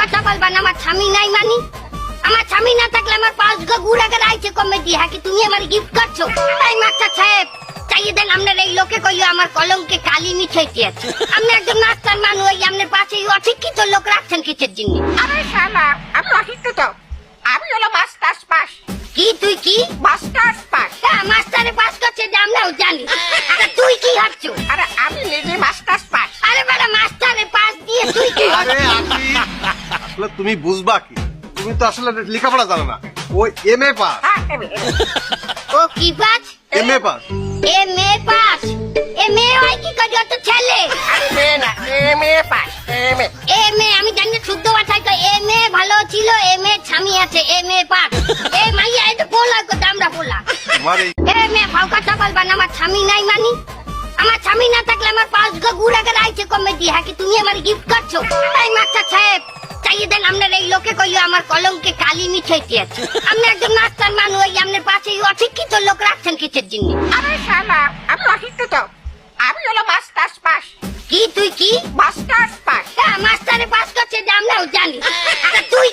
কথা বলবা না, আমার স্বামী নাই মানি। আমার স্বামী না থাকলে আমার 5 গো গুড় আগে আইছে কমেডি, হ্যাঁ কি তুমি আমার গিফট করছো? এই মাস্টার সাহেব চাইয়ে দেন, আপনার এই লোকে কইলো আমার কলঙ্কে কালি মিছাইতে আছে। আপনি একজন মাস্টার মানুষ, ওই আপনার পাশে অশিক্ষিত লোক রাখছেন কিসের জন্য? আরে শালা, আমি অশিক্ষিত, আমি হলো মাস্টার্স পাস। কি তুই কি মাস্টার্স পাস? হ্যাঁ মাস্টারে পাস করছে যে আমরাও জানি। আরে তুই কি হচ্ছ? আরে আমি নিজে মাস্টার্স পাস। আরে বাড়া মাস্টারে পাস দিয়ে তুই কি আরে আকি, আসলে তুমি বুঝবা কি? তুমি তো আসলে লেখাপড়া জানো না। ওই MA পাস। হ্যাঁ, ও কি pass? MA pass. MA pass? MA হয় কি করে অত ছেলে? আরে মেয়ে না, এমএ পাস, এমএ। MA আমি জানি শুদ্ধ ভাষায় তো MA ভালো ছিল, MA স্বামী আছে, MA পাস। এ মাইয়া এটা বলা কো দামড়া বলা। তোমার এই MA ফাও কথা বলবা না, আমার স্বামী নাই মানি। আমার স্বামী না থাকলে আমার 5 গো গুড় আগে আইছে কমেডি, হ্যাঁ কি তুমি আমার গিফট করছো? এই মাস্টার সাহেব চাইয়ে দেন, আপনার এই লোকে কইলো আমার কলঙ্কে কালি মিছাইতে আছে। আপনি একজন মাস্টার মানুষ, ওই আপনার পাশে অশিক্ষিত লোক রাখছেন কিসের জন্য? আরে শালা, আমি অশিক্ষিত, আমি হলো মাস্টার্স পাস। কি তুই কি মাস্টার্স পাস। হ্যাঁ মাস্টারে পাস করছে যে আমরাও জানি। আরে তুই